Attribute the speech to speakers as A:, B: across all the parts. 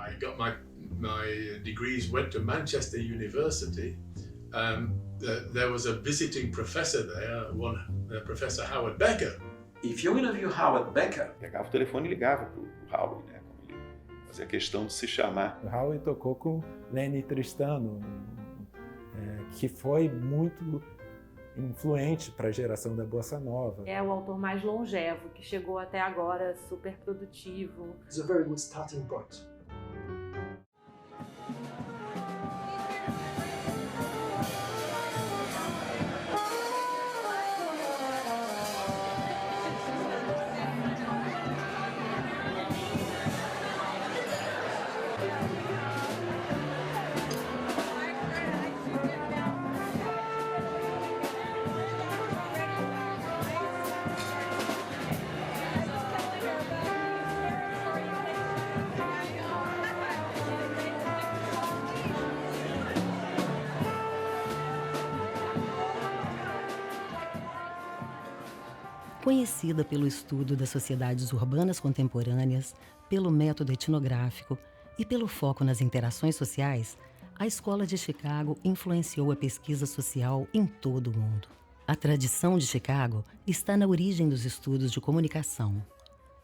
A: I got my degrees, went to Manchester University. There was a visiting professor there, Professor Howard BECKER.
B: If you interview Howard BECKER,
C: pegava o telefone e ligava pro Howie, né? Como ele fazia questão de se chamar.
D: O Howie tocou com Lenny Tristano, que foi muito influente para a geração da bossa nova.
E: É o autor mais longevo, que chegou até agora super produtivo.
F: It's a very good starting point.
G: Conhecida pelo estudo das sociedades urbanas contemporâneas, pelo método etnográfico e pelo foco nas interações sociais, a Escola de Chicago influenciou a pesquisa social em todo o mundo. A tradição de Chicago está na origem dos estudos de comunicação.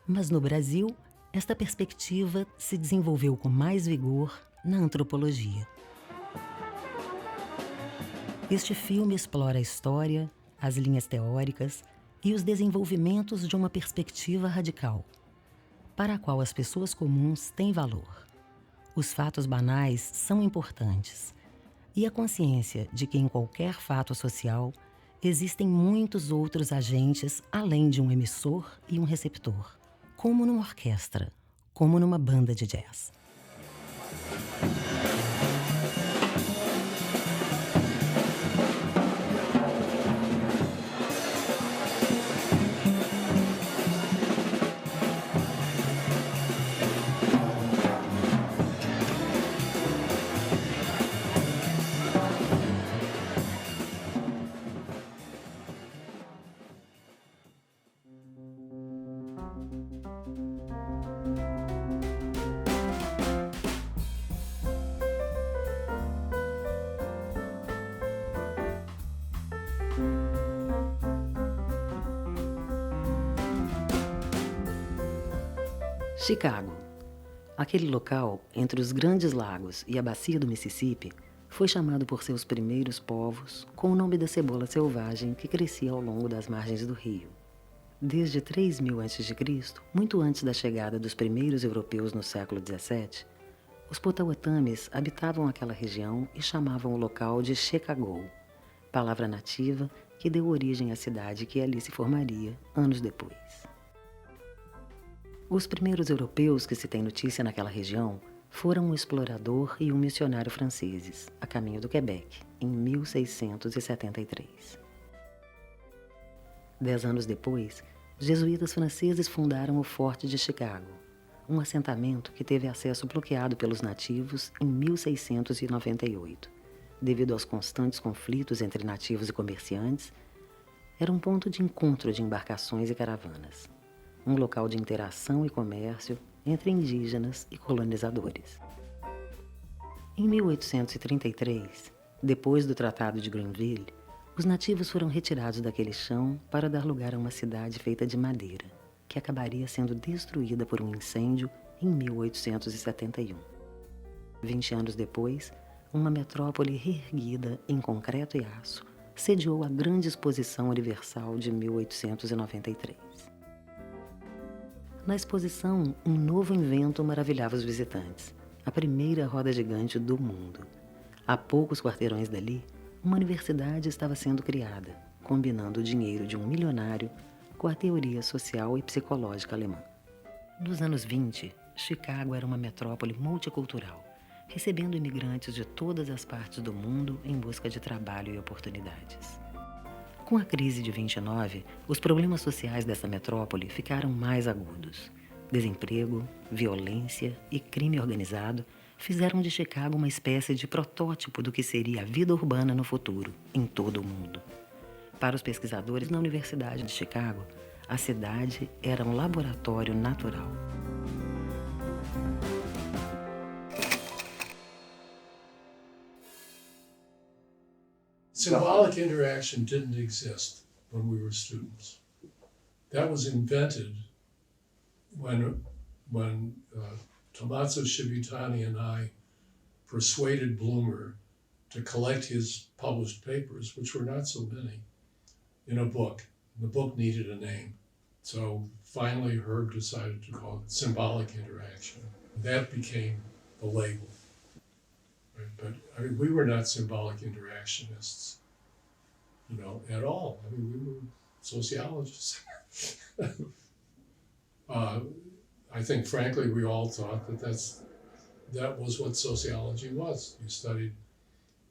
G: Mas no Brasil, esta perspectiva se desenvolveu com mais vigor na antropologia. Este filme explora a história, as linhas teóricas e os desenvolvimentos de uma perspectiva radical, para a qual as pessoas comuns têm valor. Os fatos banais são importantes, e a consciência de que em qualquer fato social existem muitos outros agentes além de um emissor e um receptor, como numa orquestra, como numa banda de jazz. Chicago. Aquele local, entre os Grandes Lagos e a bacia do Mississippi, foi chamado por seus primeiros povos com o nome da cebola selvagem que crescia ao longo das margens do rio. Desde 3000 a.C., muito antes da chegada dos primeiros europeus no século XVII, os Potawatomis habitavam aquela região e chamavam o local de Chicago, palavra nativa que deu origem à cidade que ali se formaria anos depois. Os primeiros europeus que se tem notícia naquela região foram um explorador e um missionário franceses, a caminho do Quebec, em 1673. 10 anos depois, jesuítas franceses fundaram o Forte de Chicago, um assentamento que teve acesso bloqueado pelos nativos em 1698. Devido aos constantes conflitos entre nativos e comerciantes, era um ponto de encontro de embarcações e caravanas. Um local de interação e comércio entre indígenas e colonizadores. Em 1833, depois do Tratado de Grenville, os nativos foram retirados daquele chão para dar lugar a uma cidade feita de madeira, que acabaria sendo destruída por um incêndio em 1871. 20 anos depois, uma metrópole reerguida em concreto e aço sediou a Grande Exposição Universal de 1893. Na exposição, um novo invento maravilhava os visitantes, a primeira roda gigante do mundo. A poucos quarteirões dali, uma universidade estava sendo criada, combinando o dinheiro de um milionário com a teoria social e psicológica alemã. Nos anos 20, Chicago era uma metrópole multicultural, recebendo imigrantes de todas as partes do mundo em busca de trabalho e oportunidades. Com a crise de 29, os problemas sociais dessa metrópole ficaram mais agudos. Desemprego, violência e crime organizado fizeram de Chicago uma espécie de protótipo do que seria a vida urbana no futuro, em todo o mundo. Para os pesquisadores na Universidade de Chicago, a cidade era um laboratório natural.
A: Symbolic interaction didn't exist when we were students. That was invented when Tommaso Civitani and I persuaded Bloomer to collect his published papers, which were not so many, in a book. The book needed a name. So finally Herb decided to call it symbolic interaction. That became the label. Right? But I mean, we were not symbolic interactionists, at all. I mean, we were sociologists. I think, frankly, we all thought that was what sociology was. You studied,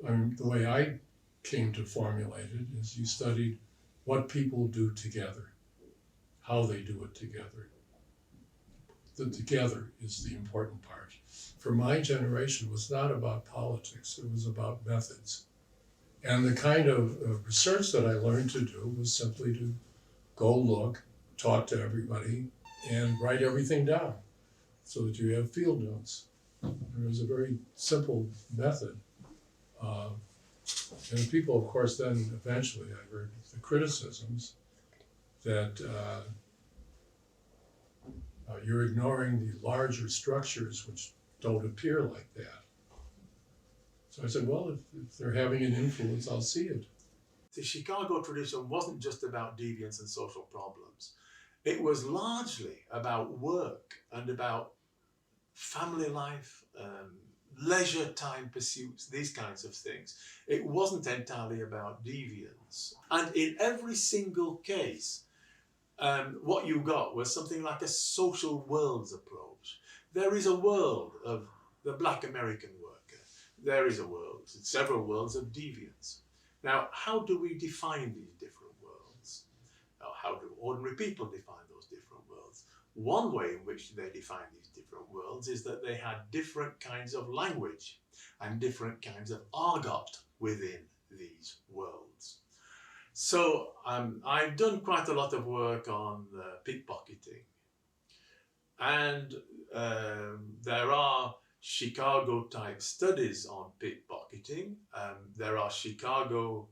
A: the way I came to formulate it is you studied what people do together, how they do it together. The together is the important part. For my generation, it was not about politics, it was about methods. And the kind of research that I learned to do was simply to go look, talk to everybody, and write everything down so that you have field notes. And it was a very simple method. And people, of course, then eventually I heard the criticisms that you're ignoring the larger structures which don't appear like that. So I said, well, if they're having an influence, I'll see it.
H: The Chicago tradition wasn't just about deviance and social problems. It was largely about work and about family life, leisure time pursuits, these kinds of things. It wasn't entirely about deviance. And in every single case, what you got was something like a social worlds approach. There is a world of the Black American worker. There is a world, several worlds of deviance. Now, how do we define these different worlds? How do ordinary people define those different worlds? One way in which they define these different worlds is that they had different kinds of language and different kinds of argot within these worlds. So I've done quite a lot of work on pickpocketing. And there are Chicago type studies on pickpocketing. There are Chicago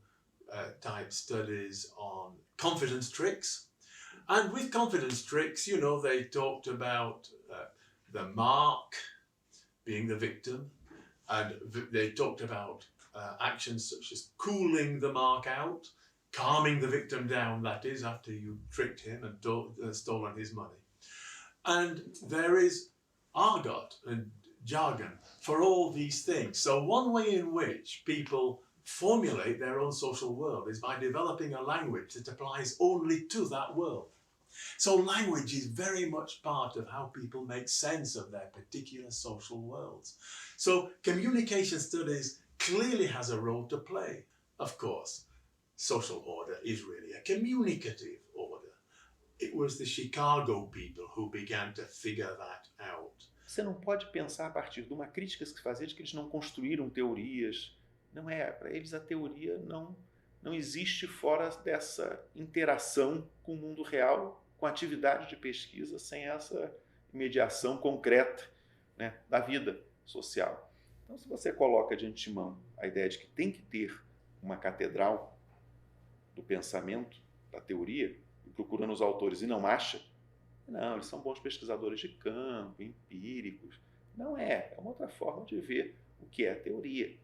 H: type studies on confidence tricks. And with confidence tricks, they talked about the mark being the victim, and they talked about actions such as cooling the mark out, calming the victim down, that is, after you tricked him and stolen his money. And there is argot and jargon for all these things. So one way in which people formulate their own social world is by developing a language that applies only to that world. So language is very much part of how people make sense of their particular social worlds. So communication studies clearly has a role to play. Of course, social order is really a communicative order. It was the Chicago people who began to figure that out.
C: Você não pode pensar a partir de uma crítica que se fazia de que eles não construíram teorias. Não é, para eles a teoria não existe fora dessa interação com o mundo real, com a atividade de pesquisa, sem essa mediação concreta, né, da vida social. Então, se você coloca de antemão a ideia de que tem que ter uma catedral do pensamento, da teoria, e procura nos autores e não acha, não, eles são bons pesquisadores de campo, empíricos. Não é uma outra forma de ver o que é teoria.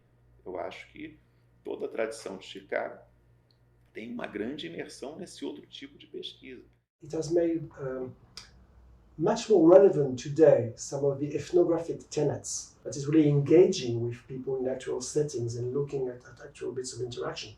C: Eu acho que toda a tradição de Chicago tem uma grande imersão nesse outro tipo de pesquisa.
F: It has made much more relevant today some of the ethnographic tenets that is really engaging with people in actual settings and looking at actual bits of interaction.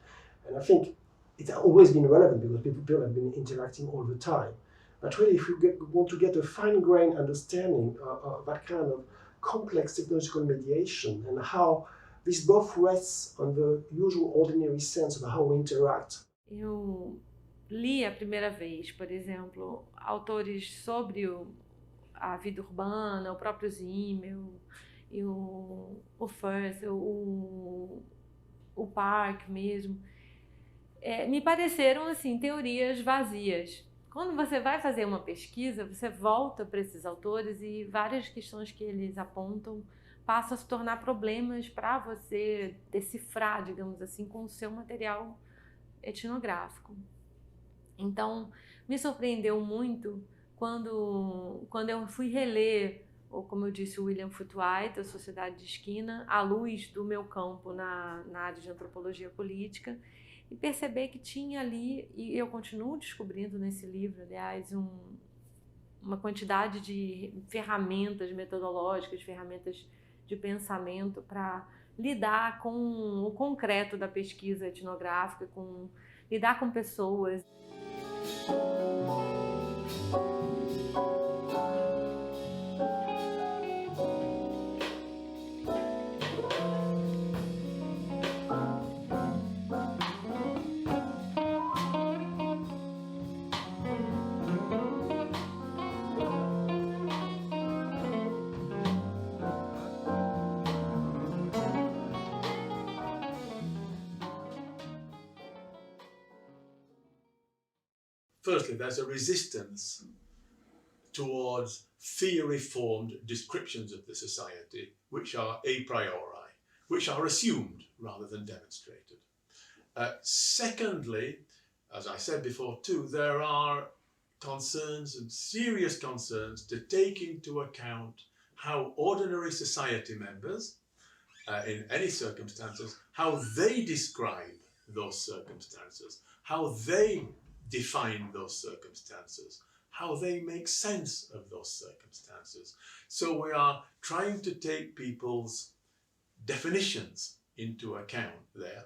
F: And I think it has always been relevant because people have been interacting all the time. But really, if you want to get a fine-grained understanding of that kind of complex technological mediation and how this both rests on the usual ordinary sense of how we interact.
E: Eu li a primeira vez, por exemplo, autores sobre a vida urbana, o próprio Zimmel, e o First, o Park mesmo, me pareceram assim teorias vazias. Quando você vai fazer uma pesquisa, você volta para esses autores e várias questões que eles apontam passam a se tornar problemas para você decifrar, digamos assim, com o seu material etnográfico. Então, me surpreendeu muito quando eu fui reler, ou como eu disse, o William Footwhite, A Sociedade de Esquina, à luz do meu campo na área de antropologia política, e perceber que tinha ali, e eu continuo descobrindo nesse livro, aliás, uma quantidade de ferramentas metodológicas, ferramentas de pensamento para lidar com o concreto da pesquisa etnográfica, lidar com pessoas.
H: Firstly, there's a resistance towards theory-formed descriptions of the society, which are a priori, which are assumed rather than demonstrated. Secondly, as I said before too, there are concerns and serious concerns to take into account how ordinary society members, in any circumstances, how they describe those circumstances, how they define those circumstances, how they make sense of those circumstances. So we are trying to take people's definitions into account there,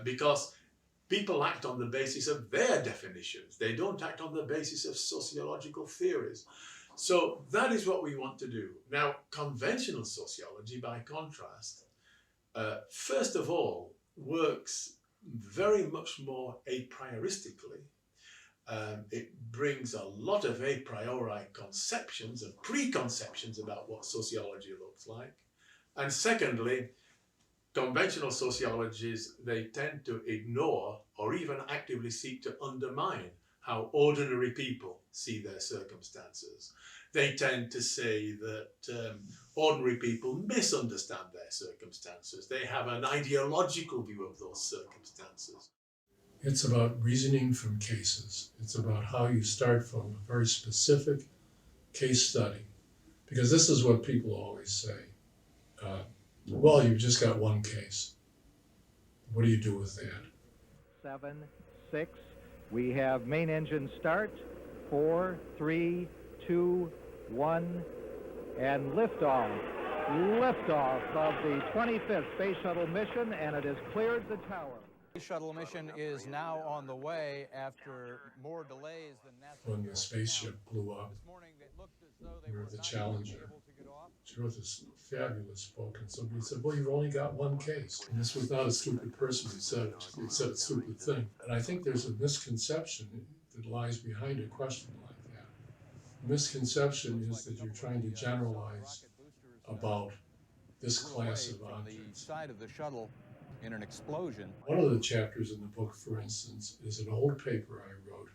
H: because people act on the basis of their definitions. They don't act on the basis of sociological theories. So that is what we want to do. Now, conventional sociology, by contrast, first of all, works very much more a prioristically. It brings a lot of a priori conceptions and preconceptions about what sociology looks like. And secondly, conventional sociologies, they tend to ignore or even actively seek to undermine how ordinary people see their circumstances. They tend to say that ordinary people misunderstand their circumstances. They have an ideological view of those circumstances.
A: It's about reasoning from cases. It's about how you start from a very specific case study. Because this is what people always say. Well, you've just got one case. What do you do with that?
I: 7, 6. We have main engine start. 4, 3, 2, 1, and liftoff. Liftoff of the 25th Space Shuttle mission, and it has cleared the tower.
J: The shuttle mission is now on the way after more delays than NASA.
A: When the spaceship blew up, we were the Challenger. She wrote this fabulous book, and somebody said, well, you've only got one case. And this was not a stupid person who said a stupid thing. And I think there's a misconception that lies behind a question like that. The misconception is that you're trying to generalize about this class of objects.
J: Side of the shuttle in an explosion.
A: One of the chapters in the book, for instance, is an old paper I wrote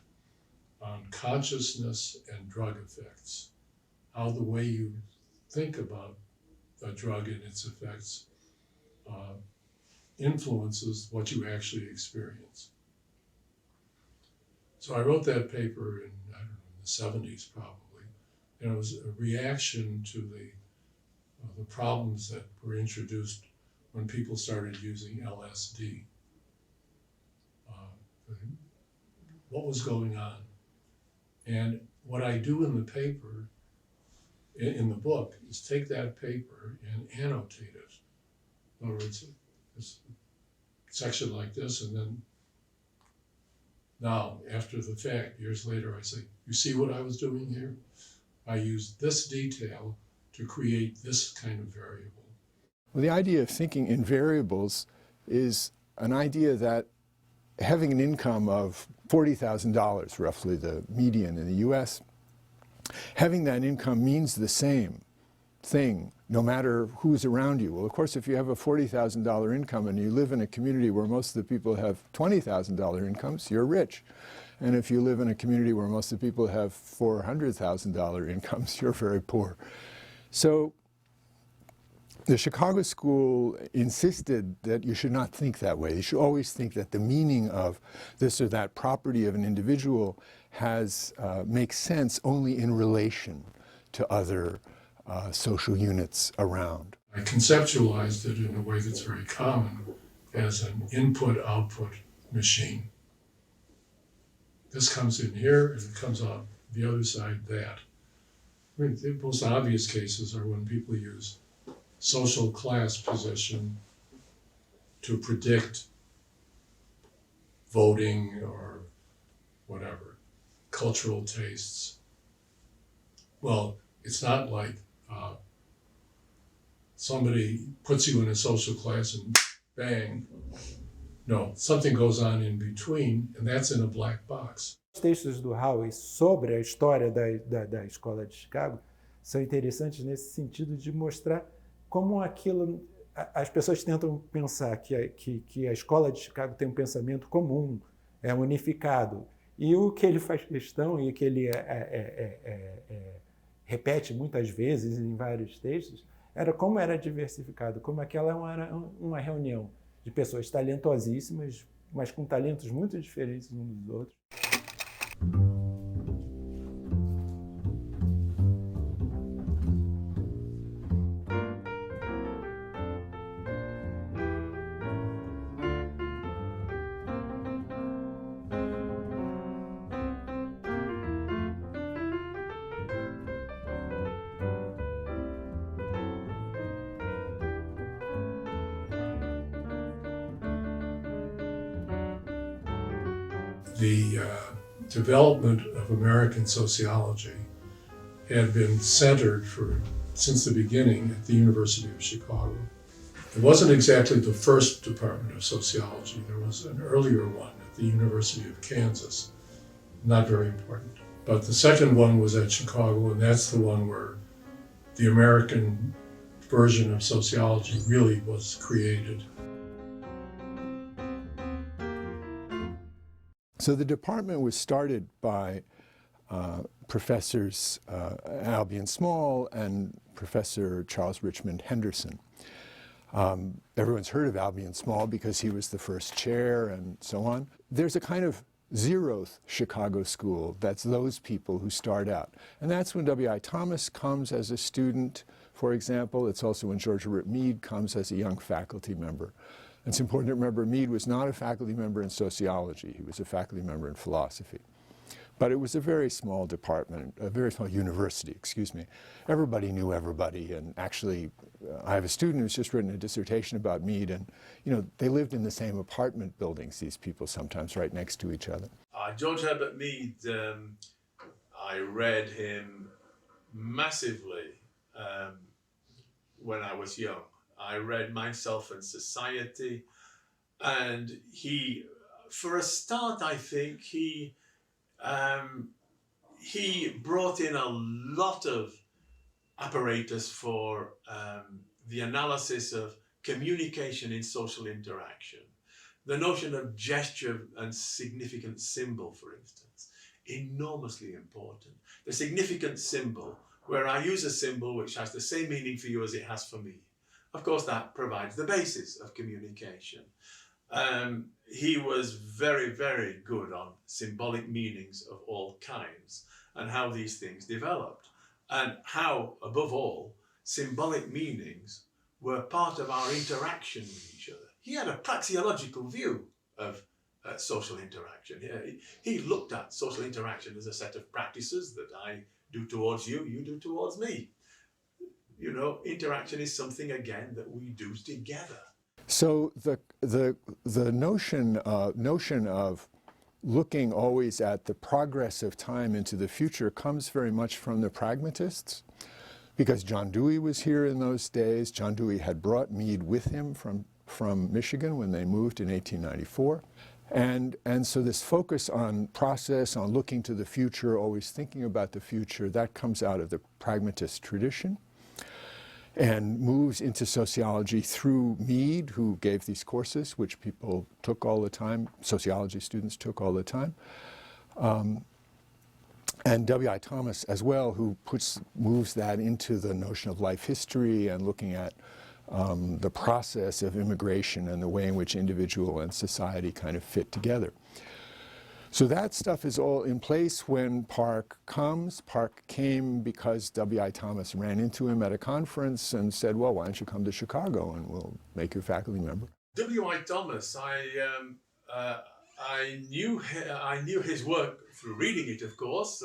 A: on consciousness and drug effects. How the way you think about a drug and its effects influences what you actually experience. So I wrote that paper in, I don't know, the 70s probably, and it was a reaction to the problems that were introduced when people started using LSD. What was going on? And what I do in the paper, in the book, is take that paper and annotate it. In other words, it's a section like this, and then now, after the fact, years later, I say, you see what I was doing here? I used this detail to create this kind of variable.
K: Well, the idea of thinking in variables is an idea that having an income of $40,000, roughly the median in the US, having that income means the same thing no matter who's around you. Well, of course, if you have a $40,000 income and you live in a community where most of the people have $20,000 incomes, you're rich. And if you live in a community where most of the people have $400,000 incomes, you're very poor. So The Chicago school insisted that you should not think that way. You should always think that the meaning of this or that property of an individual makes sense only in relation to other social units around.
A: I conceptualized it in a way that's very common as an input-output machine. This comes in here and it comes out the other side that. I mean, the most obvious cases are when people use social class position to predict voting or whatever, cultural tastes. Well, it's not like somebody puts you in a social class and bang. No, something goes on in between, and that's in a black box.
D: Os textos do Howie sobre a história da Escola de Chicago são interessantes nesse sentido de mostrar como aquilo, as pessoas tentam pensar que a Escola de Chicago tem um pensamento comum, é unificado. E o que ele faz questão e que ele repete muitas vezes em vários textos era como era diversificado, como aquela era uma reunião de pessoas talentosíssimas, mas com talentos muito diferentes uns dos outros.
A: The development of American sociology had been centered since the beginning at the University of Chicago. It wasn't exactly the first department of sociology. There was an earlier one at the University of Kansas, not very important. But the second one was at Chicago, and that's the one where the American version of sociology really was created.
K: So the department was started by Professors Albion Small and Professor Charles Richmond Henderson. Everyone's heard of Albion Small because he was the first chair and so on. There's a kind of zeroth Chicago school that's those people who start out. And that's when W.I. Thomas comes as a student, for example. It's also when Georgia Root Mead comes as a young faculty member. It's important to remember Mead was not a faculty member in sociology. He was a faculty member in philosophy. But it was a very small department, a very small university, excuse me. Everybody knew everybody, and actually I have a student who's just written a dissertation about Mead, and they lived in the same apartment buildings, these people, sometimes right next to each other.
H: George Herbert Mead, I read him massively when I was young. I read Myself and Society, and he, for a start, I think he brought in a lot of apparatus for the analysis of communication in social interaction. The notion of gesture and significant symbol, for instance, enormously important. The significant symbol, where I use a symbol which has the same meaning for you as it has for me. Of course, that provides the basis of communication. He was very, very good on symbolic meanings of all kinds and how these things developed, and how, above all, symbolic meanings were part of our interaction with each other. He had a praxeological view of social interaction. He looked at social interaction as a set of practices that I do towards you, you do towards me. Interaction is something, again, that we do together.
K: So the notion of looking always at the progress of time into the future comes very much from the pragmatists, because John Dewey was here in those days. John Dewey had brought Mead with him from Michigan when they moved in 1894. And so this focus on process, on looking to the future, always thinking about the future, that comes out of the pragmatist tradition and moves into sociology through Mead, who gave these courses, which people took all the time, sociology students took all the time, and W.I. Thomas as well, who moves that into the notion of life history and looking at the process of immigration and the way in which individual and society kind of fit together. So that stuff is all in place when Park comes. Park came because W.I. Thomas ran into him at a conference and said, well, why don't you come to Chicago and we'll make you a faculty member.
H: W.I. Thomas, I knew his work through reading it, of course.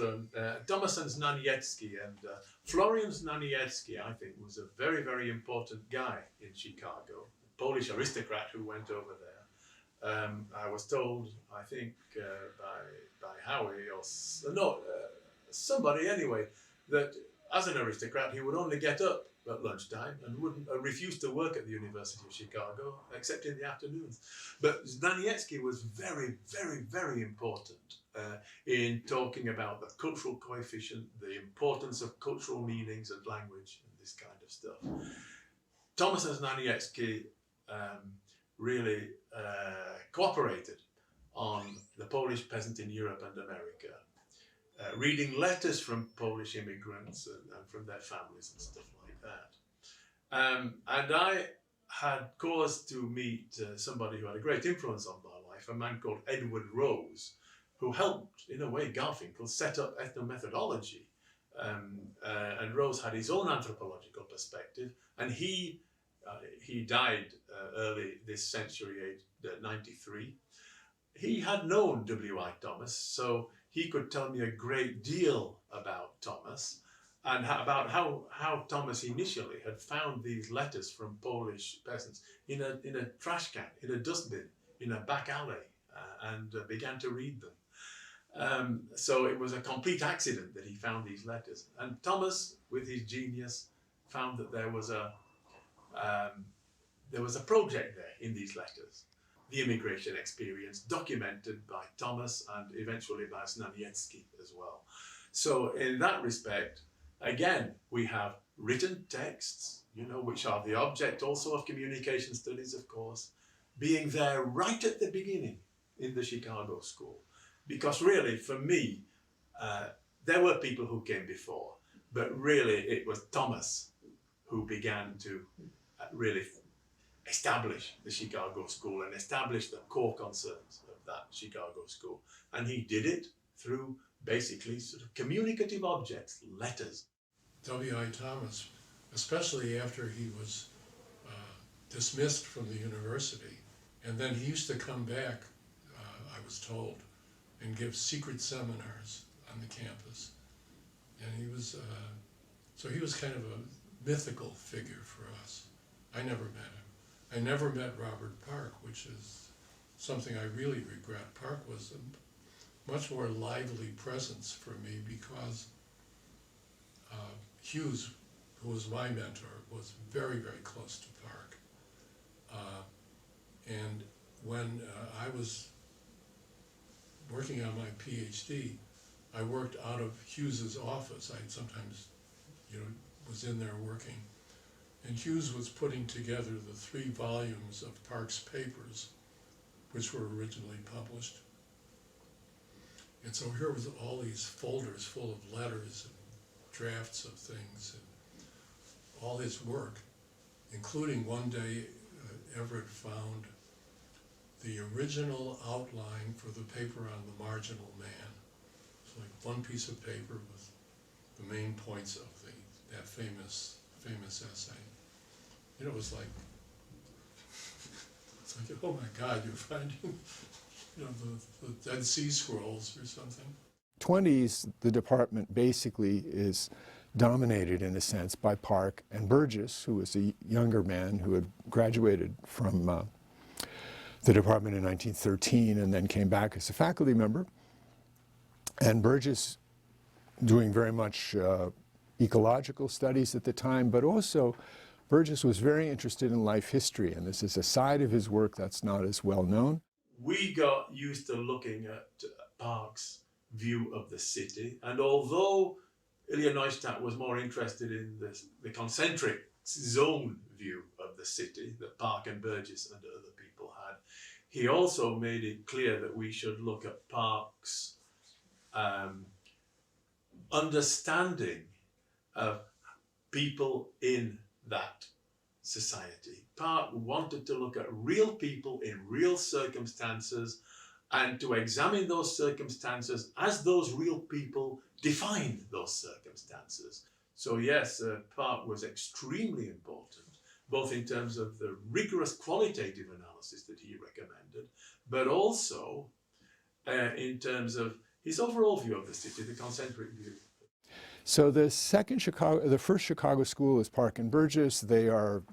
H: Thomas and Znaniecki, and Florian Znaniecki, I think, was a very, very important guy in Chicago, a Polish aristocrat who went over there. I was told, I think, by Howie, or somebody anyway, that as an aristocrat he would only get up at lunchtime and wouldn't refuse to work at the University of Chicago, except in the afternoons. But Znaniecki was very, very, very important in talking about the cultural coefficient, the importance of cultural meanings and language, and this kind of stuff. Thomas and Znaniecki really cooperated on the Polish peasant in Europe and America, reading letters from Polish immigrants and from their families and stuff like that. And I had cause to meet somebody who had a great influence on my life, a man called Edward Rose, who helped, in a way, Garfinkel set up ethnomethodology. And Rose had his own anthropological perspective, and he died early this century, aged 93. He had known W.I. Thomas, so he could tell me a great deal about Thomas and about how Thomas initially had found these letters from Polish peasants in a trash can, in a dustbin, in a back alley, and began to read them. So it was a complete accident that he found these letters. And Thomas, with his genius, found that there was a project there in these letters, the immigration experience documented by Thomas and eventually by Znaniecki as well. So in that respect, again, we have written texts, which are the object also of communication studies, of course, being there right at the beginning in the Chicago School. Because really, for me, there were people who came before, but really it was Thomas who began to really establish the Chicago School and establish the core concerns of that Chicago School. And he did it through basically sort of communicative objects, letters.
A: W.I. Thomas, especially after he was dismissed from the university, and then he used to come back, I was told, and give secret seminars on the campus. And he was, so he was kind of a mythical figure for us. I never met him. I never met Robert Park, which is something I really regret. Park was a much more lively presence for me because Hughes, who was my mentor, was very, very close to Park. And when I was working on my PhD, I worked out of Hughes's office. I sometimes, was in there working. And Hughes was putting together the 3 volumes of Park's papers, which were originally published. And so here was all these folders full of letters and drafts of things and all his work, including one day Everett found the original outline for the paper on the marginal man. It's like one piece of paper with the main points of that famous essay. It was like, it's like, oh my God, you're finding, the Dead Sea Scrolls or something.
K: 20s, the department basically is dominated in a sense by Park and Burgess, who was a younger man who had graduated from the department in 1913 and then came back as a faculty member. And Burgess doing very much ecological studies at the time, but also Burgess was very interested in life history, and this is a side of his work that's not as well known.
H: We got used to looking at Park's view of the city, and although Ilya Neustadt was more interested in the concentric zone view of the city that Park and Burgess and other people had, he also made it clear that we should look at Park's understanding of people in that society. Park wanted to look at real people in real circumstances and to examine those circumstances as those real people defined those circumstances. So yes, Park was extremely important, both in terms of the rigorous qualitative analysis that he recommended, but also in terms of his overall view of the city, the concentric view.
K: So the first Chicago school is Park and Burgess. They're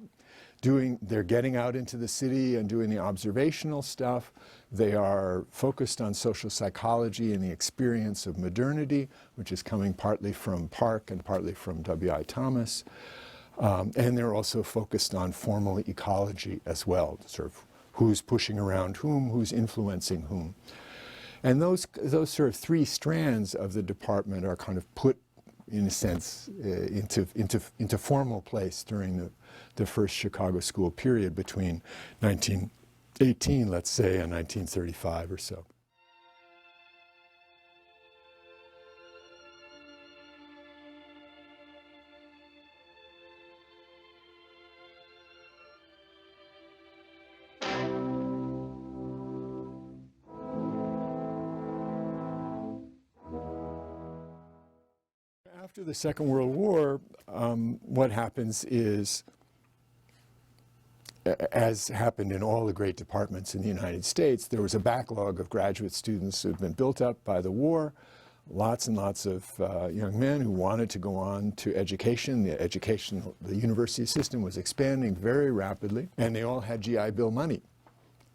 K: getting out into the city and doing the observational stuff. They are focused on social psychology and the experience of modernity, which is coming partly from Park and partly from W.I. Thomas. And they're also focused on formal ecology as well, sort of who's pushing around whom, who's influencing whom. And those sort of three strands of the department are kind of put, in a sense, into formal place during the first Chicago school period between 1918, let's say, and 1935 or so. After the Second World War, what happens is, as happened in all the great departments in the United States, there was a backlog of graduate students who had been built up by the war. Lots and lots of young men who wanted to go on to education. The university system was expanding very rapidly, and they all had GI Bill money.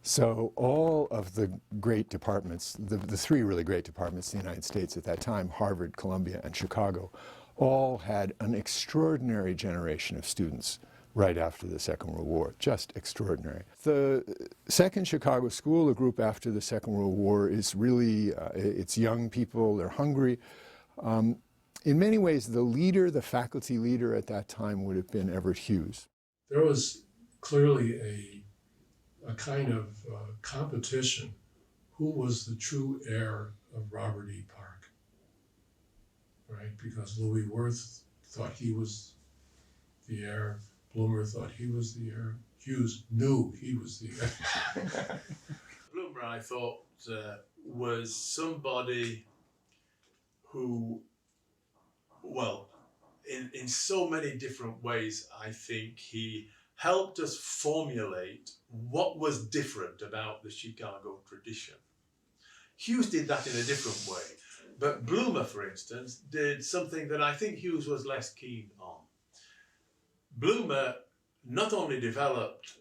K: So all of the great departments, the three really great departments in the United States at that time, Harvard, Columbia, and Chicago, all had an extraordinary generation of students right after the Second World War, just extraordinary. The second Chicago school, the group after the Second World War, is really, it's young people, they're hungry. In many ways, the faculty leader at that time would have been Everett Hughes.
A: There was clearly a kind of competition. Who was the true heir of Robert E. Park, right? Because Louis Wirth thought he was the heir. Bloomer thought he was the heir. Hughes knew he was the heir.
H: Bloomer, I thought, was somebody who, well, in so many different ways, I think he helped us formulate what was different about the Chicago tradition. Hughes did that in a different way, but Bloomer, for instance, did something that I think Hughes was less keen on. Bloomer not only developed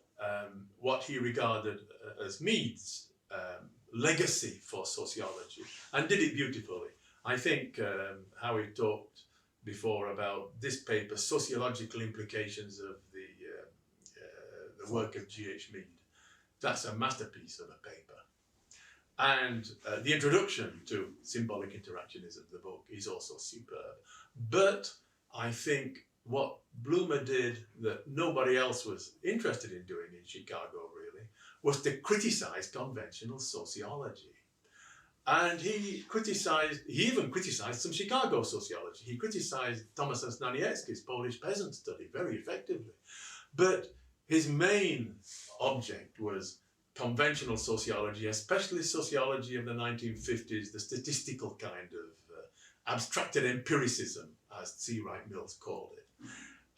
H: what he regarded as Mead's legacy for sociology, and did it beautifully. I think Howie talked before about this paper, Sociological Implications of the work of G.H. Mead. That's a masterpiece of a paper. And the introduction to symbolic interactionism, the book, is also superb. But I think what Bloomer did that nobody else was interested in doing in Chicago, really, was to criticize conventional sociology. And he even criticized some Chicago sociology. He criticized Thomas Staniecki's Polish peasant study very effectively. But his main object was conventional sociology, especially sociology of the 1950s, the statistical kind of abstracted empiricism, as C. Wright Mills called it.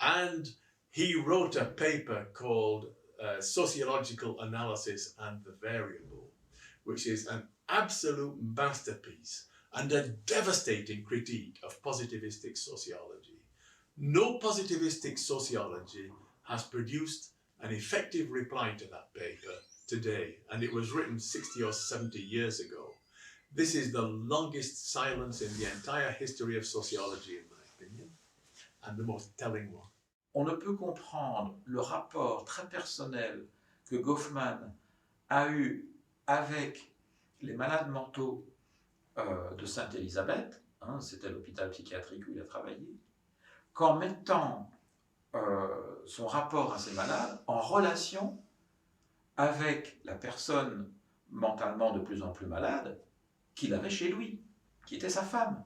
H: And he wrote a paper called Sociological Analysis and the Variable, which is an absolute masterpiece and a devastating critique of positivistic sociology. No positivistic sociology has produced an effective reply to that paper today, and it was written 60 or 70 years ago. This is the longest silence in the entire history of sociology, in my opinion, and the most telling one.
B: On ne peut comprendre le rapport très personnel que Goffman a eu avec les malades mentaux de Sainte-Élisabeth, hein, c'était l'hôpital psychiatrique où il a travaillé, qu'en mettant son rapport à ces malades en relation avec la personne mentalement de plus en plus malade qu'il avait chez lui, qui était sa femme,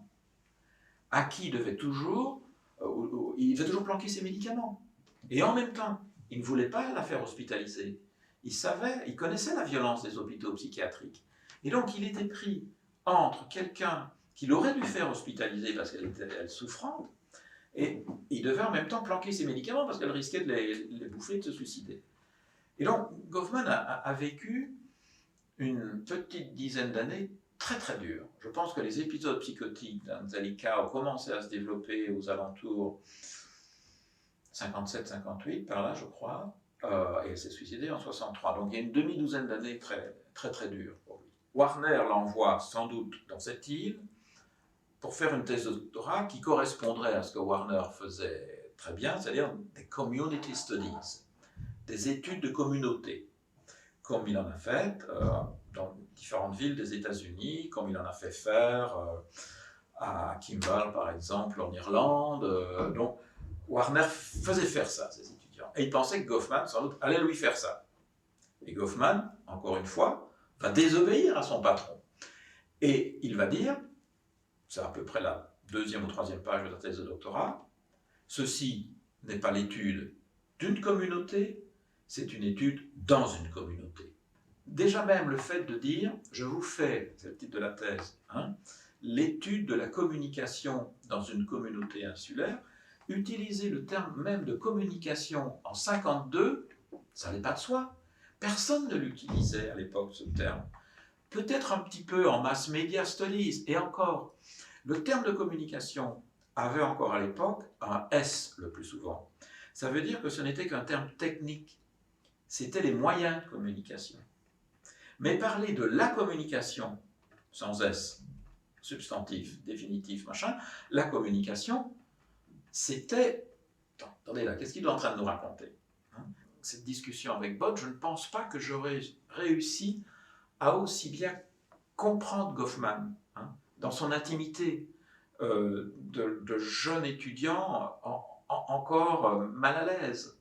B: à qui il devait toujours planquer ses médicaments. Et en même temps, il ne voulait pas la faire hospitaliser. Il connaissait la violence des hôpitaux psychiatriques. Et donc, il était pris entre quelqu'un qu'il aurait dû faire hospitaliser parce qu'elle était souffrante, et il devait en même temps planquer ses médicaments parce qu'elle risquait de les bouffer et de se suicider. Et donc, Goffman a vécu une petite dizaine d'années très très dures. Je pense que les épisodes psychotiques d'Angelica ont commencé à se développer aux alentours 57-58, par là je crois, et elle s'est suicidée en 63. Donc il y a une demi-douzaine d'années très très très dures pour lui. Warner l'envoie sans doute dans cette île pour faire une thèse de doctorat qui correspondrait à ce que Warner faisait très bien, c'est-à-dire des community studies, des études de communauté, comme il en a fait dans différentes villes des États-Unis, comme il en a fait faire à Kimball, par exemple, en Irlande. Donc, Warner faisait faire ça à ses étudiants. Et il pensait que Goffman, sans doute, allait lui faire ça. Et Goffman, encore une fois, va désobéir à son patron. Et il va dire, c'est à peu près la 2e ou 3e page de la thèse de doctorat, ceci n'est pas l'étude d'une communauté, c'est une étude dans une communauté. Déjà même le fait de dire, je vous fais, c'est le titre de la thèse, l'étude de la communication dans une communauté insulaire, utiliser le terme même de communication en 52, ça n'allait pas de soi. Personne ne l'utilisait à l'époque, ce terme. Peut-être un petit peu en mass media studies, et encore. Le terme de communication avait encore à l'époque un S le plus souvent. Ça veut dire que ce n'était qu'un terme technique. C'était les moyens de communication. Mais parler de la communication, sans S, substantif, définitif, machin, la communication, c'était... Attendez là, qu'est-ce qu'il est en train de nous raconter? Cette discussion avec Bott, je ne pense pas que j'aurais réussi à aussi bien comprendre Goffman, dans son intimité de jeune étudiant encore mal à l'aise.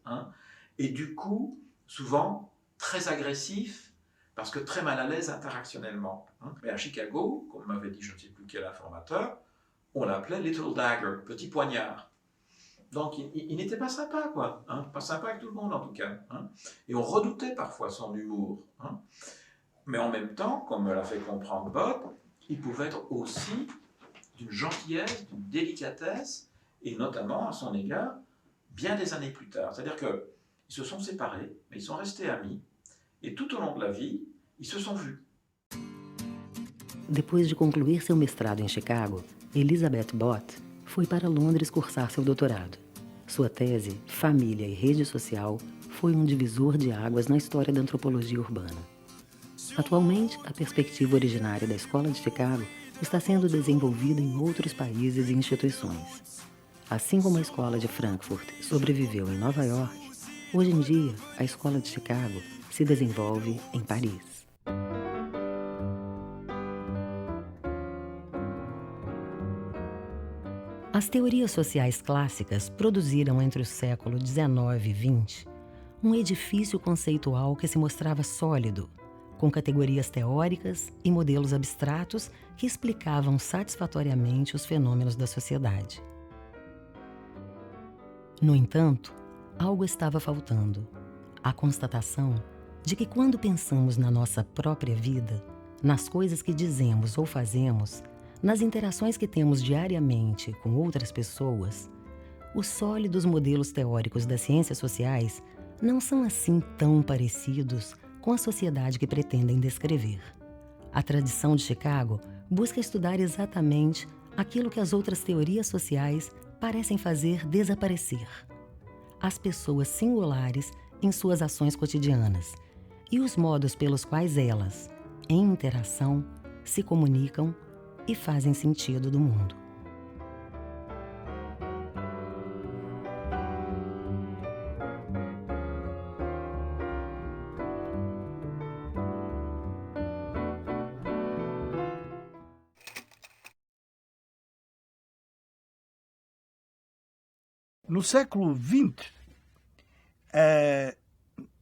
B: Et du coup, souvent, très agressif, parce que très mal à l'aise interactionnellement. Mais à Chicago, comme m'avait dit je ne sais plus quel informateur, on l'appelait Little Dagger, petit poignard. Donc il n'était pas sympa, quoi. Pas sympa avec tout le monde en tout cas. Et on redoutait parfois son humour. Mais en même temps, comme me l'a fait comprendre Bott, il pouvait être aussi d'une gentillesse, d'une délicatesse, et notamment à son égard, bien des années plus tard. C'est-à-dire qu'ils se sont séparés, mais ils sont restés amis, et tout au long de la vie, ils se sont vus.
G: Depois de concluir seu mestrado em Chicago, Elizabeth Bott foi para Londres cursar seu doutorado. Sua tese, Família e Rede Social, foi um divisor de águas na história da antropologia urbana. Atualmente, a perspectiva originária da Escola de Chicago está sendo desenvolvida em outros países e instituições. Assim como a Escola de Frankfurt sobreviveu em Nova York, hoje em dia, a Escola de Chicago se desenvolve em Paris. As teorias sociais clássicas produziram entre o século XIX e XX um edifício conceitual que se mostrava sólido, com categorias teóricas e modelos abstratos que explicavam satisfatoriamente os fenômenos da sociedade. No entanto, algo estava faltando: a constatação de que quando pensamos na nossa própria vida, nas coisas que dizemos ou fazemos, nas interações que temos diariamente com outras pessoas, os sólidos modelos teóricos das ciências sociais não são assim tão parecidos com a sociedade que pretendem descrever. A tradição de Chicago busca estudar exatamente aquilo que as outras teorias sociais parecem fazer desaparecer: as pessoas singulares em suas ações cotidianas e os modos pelos quais elas, em interação, se comunicam e fazem sentido do mundo.
L: No século XX,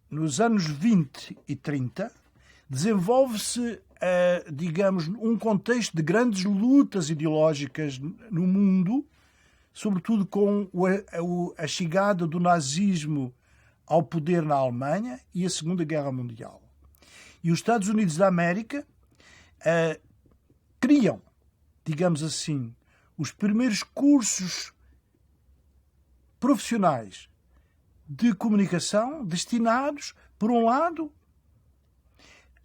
L: nos anos 20 e 30, desenvolve-se, digamos, um contexto de grandes lutas ideológicas no mundo, sobretudo com a chegada do nazismo ao poder na Alemanha e a Segunda Guerra Mundial. E os Estados Unidos da América criam, digamos assim, os primeiros cursos profissionais de comunicação destinados, por um lado,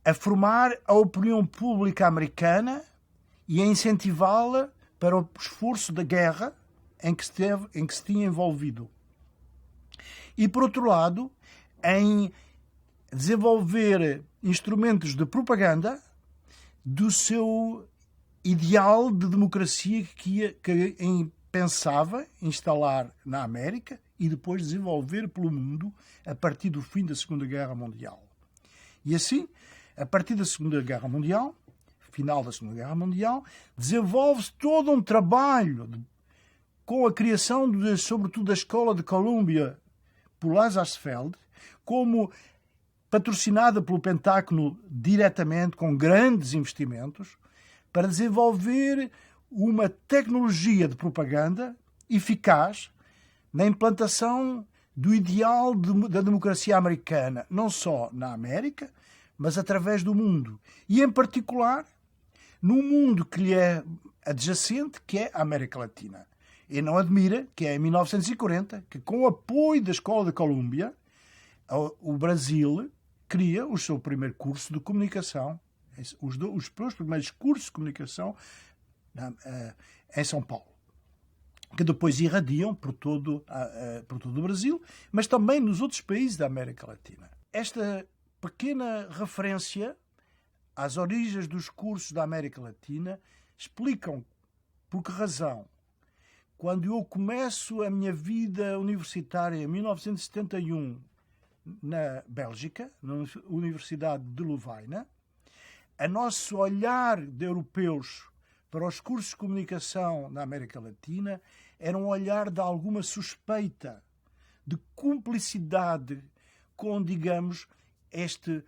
L: a formar a opinião pública americana e a incentivá-la para o esforço da guerra em que se tinha envolvido. E, por outro lado, em desenvolver instrumentos de propaganda do seu ideal de democracia que pensava instalar na América e depois desenvolver pelo mundo a partir do fim da Segunda Guerra Mundial. E assim, a partir da Segunda Guerra Mundial, final da Segunda Guerra Mundial, desenvolve-se todo um trabalho com a criação, sobretudo, da Escola de Colômbia por Lazarsfeld, como patrocinada pelo Pentágono diretamente, com grandes investimentos, para desenvolver uma tecnologia de propaganda eficaz na implantação do ideal da democracia americana, não só na América, mas através do mundo. E, em particular, no mundo que lhe é adjacente, que é a América Latina. E não admira que é em 1940 que, com o apoio da Escola de Colômbia, o Brasil cria o seu primeiro curso de comunicação, os primeiros cursos de comunicação em São Paulo, que depois irradiam por todo o Brasil, mas também nos outros países da América Latina. Esta pequena referência às origens dos cursos da América Latina explicam por que razão, quando eu começo a minha vida universitária em 1971 na Bélgica, na Universidade de Louvaina, a nosso olhar de europeus para os cursos de comunicação na América Latina era um olhar de alguma suspeita, de cumplicidade com, digamos, este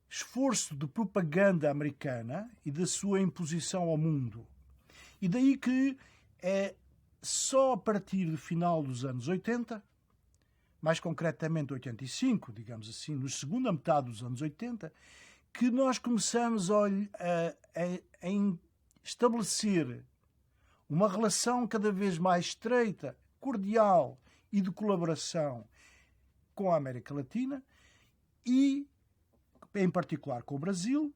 L: esforço de propaganda americana e da sua imposição ao mundo. E daí que é só a partir do final dos anos 80, mais concretamente 85, digamos assim, na segunda metade dos anos 80, que nós começamos a estabelecer uma relação cada vez mais estreita, cordial e de colaboração com a América Latina e, em particular, com o Brasil,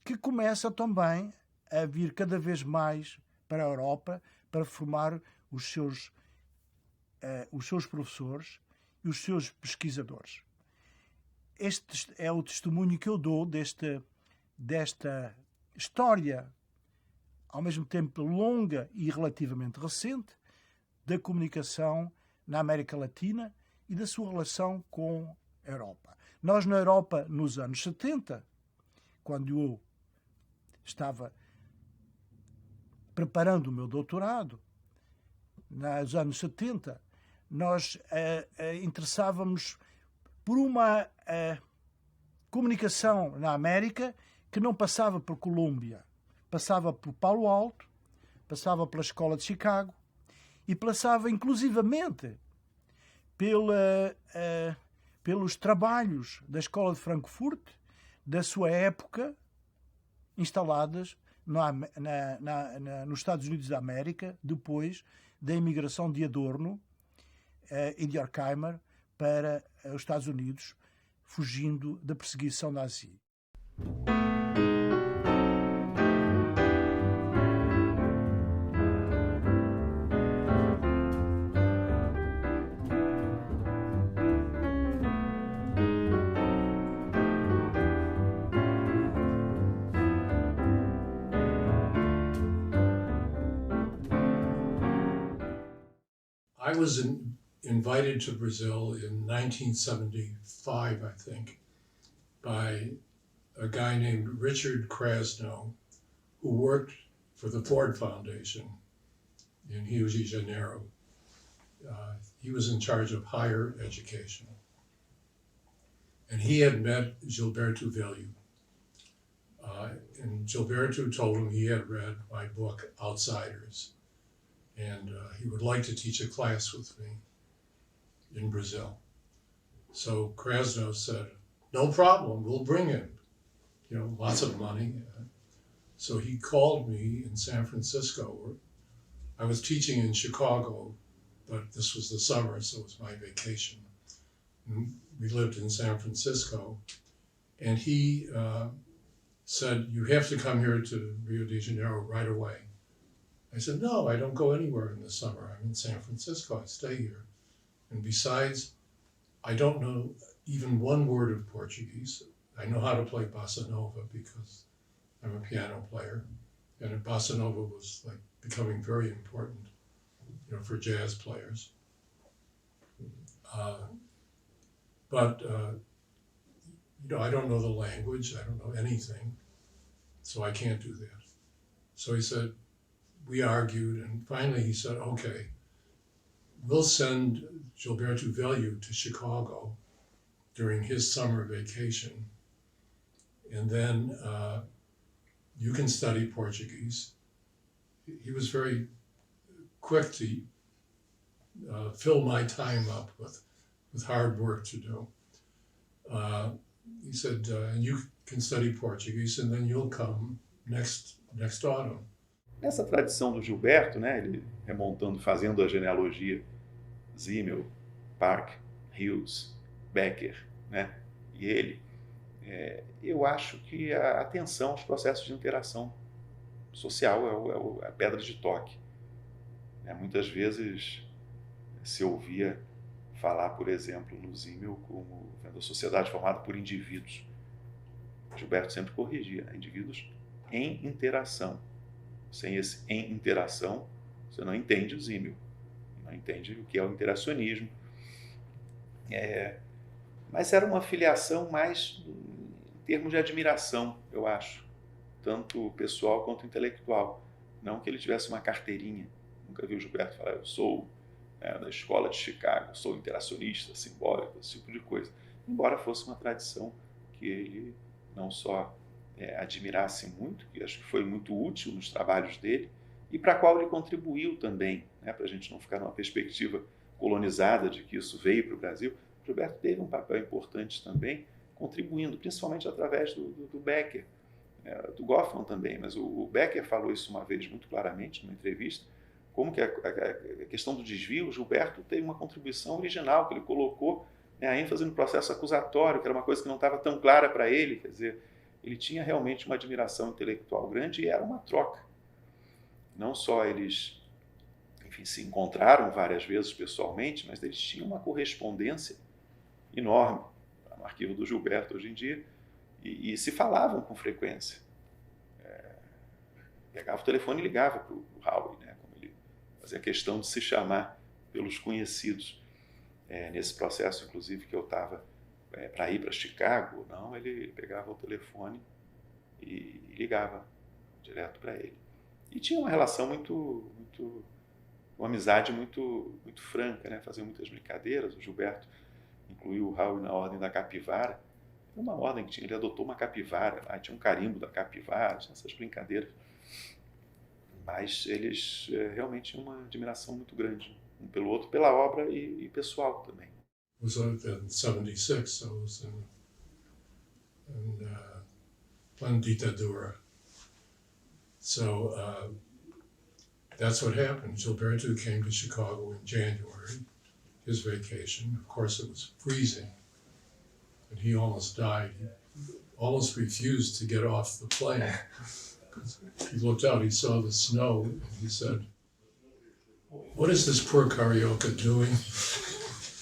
L: que começa também a vir cada vez mais para a Europa para formar os seus professores e os seus pesquisadores. Este é o testemunho que eu dou desta história, ao mesmo tempo longa e relativamente recente, da comunicação na América Latina e da sua relação com a Europa. Nós, na Europa, nos anos 70, quando eu estava preparando o meu doutorado, nos anos 70, nós interessávamos por uma comunicação na América que não passava por Colômbia, passava por Palo Alto, passava pela Escola de Chicago e passava inclusivamente pelos trabalhos da Escola de Frankfurt, da sua época, instaladas nos Estados Unidos da América, depois da imigração de Adorno e de Horkheimer para os Estados Unidos, fugindo da perseguição nazi.
A: I was invited to Brazil in 1975, I think, by a guy named Richard Krasno, who worked for the Ford Foundation in Rio de Janeiro. He was in charge of higher education. And he had met Gilberto Velho. And Gilberto told him he had read my book, Outsiders. And he would like to teach a class with me in Brazil. So Krasno said, no problem, we'll bring him. You know, lots of money. So he called me in San Francisco. I was teaching in Chicago, but this was the summer, so it was my vacation. And we lived in San Francisco. And he said, you have to come here to Rio de Janeiro right away. I said, no, I don't go anywhere in the summer. I'm in San Francisco, I stay here. And besides, I don't know even one word of Portuguese. I know how to play bossa nova because I'm a piano player. And bossa nova was like becoming very important, you know, for jazz players. But you know, I don't know the language, I don't know anything, so I can't do that. So he said, we argued, and finally he said, okay, we'll send Gilberto Velho to Chicago during his summer vacation, and then you can study Portuguese. He was very quick to fill my time up with hard work to do. He said, you can study Portuguese and then you'll come next autumn.
C: Nessa tradição do Gilberto, né, ele remontando, fazendo a genealogia, Zimmel, Park, Hughes, Becker, né, e ele, eu acho que a atenção aos processos de interação social é a pedra de toque. Muitas vezes se ouvia falar, por exemplo, no Zimmel como vendo a sociedade formada por indivíduos. Gilberto sempre corrigia, indivíduos em interação. Sem esse em interação, você não entende o Zimmel, não entende o que é o interacionismo. Mas era uma filiação mais em termos de admiração, eu acho, tanto pessoal quanto intelectual. Não que ele tivesse uma carteirinha. Nunca vi o Gilberto falar, eu sou da Escola de Chicago, sou interacionista, simbólico, esse tipo de coisa. Embora fosse uma tradição que ele não só admirasse muito, que acho que foi muito útil nos trabalhos dele, e para a qual ele contribuiu também, para a gente não ficar numa perspectiva colonizada de que isso veio para o Brasil. Gilberto teve um papel importante também, contribuindo, principalmente através do Becker, do Goffman também, mas o Becker falou isso uma vez muito claramente numa entrevista, como que a questão do desvio, o Gilberto teve uma contribuição original, que ele colocou a ênfase no processo acusatório, que era uma coisa que não estava tão clara para ele, quer dizer, ele tinha realmente uma admiração intelectual grande e era uma troca. Não só eles, enfim, se encontraram várias vezes pessoalmente, mas eles tinham uma correspondência enorme no arquivo do Gilberto hoje em dia e se falavam com frequência. Pegava o telefone e ligava para o Howie, né, como ele fazia questão de se chamar pelos conhecidos. Nesse processo, inclusive, que eu estava para ir para Chicago, não, ele pegava o telefone e ligava direto para ele. E tinha uma relação uma amizade muito franca, né? Fazia muitas brincadeiras. O Gilberto incluiu o Howie na ordem da capivara. Uma ordem que ele adotou uma capivara, lá tinha um carimbo da capivara, tinha essas brincadeiras. Mas eles realmente tinham uma admiração muito grande, um pelo outro, pela obra e pessoal também.
A: It was in 76, so it was in ditadura. So that's what happened. Gilberto came to Chicago in January, his vacation. Of course, it was freezing, and he almost died. He almost refused to get off the plane. He looked out, he saw the snow, and he said, what is this poor carioca doing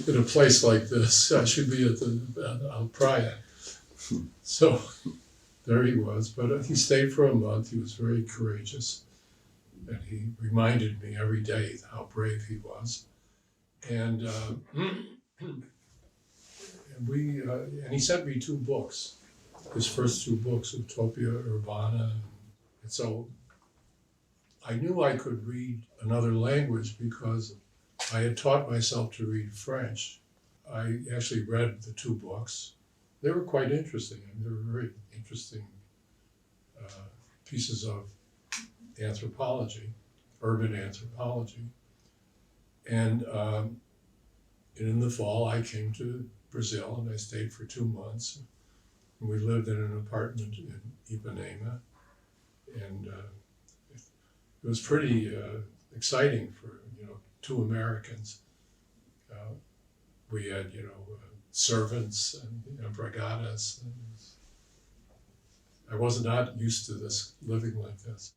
A: in a place like this? I should be at the Praia. So there he was, but he stayed for a month. He was very courageous, and he reminded me every day how brave he was. And he sent me 2 books, his first 2 books, Utopia Urbana. And so I knew I could read another language because I had taught myself to read French. I actually read the 2 books. They were quite interesting. I mean, they were very interesting pieces of anthropology, urban anthropology. And in the fall, I came to Brazil, and I stayed for 2 months. And we lived in an apartment in Ipanema, and it was pretty exciting for, you know, 2 Americans. We had, you know, servants and empregadas. And I was not used to this, living like this.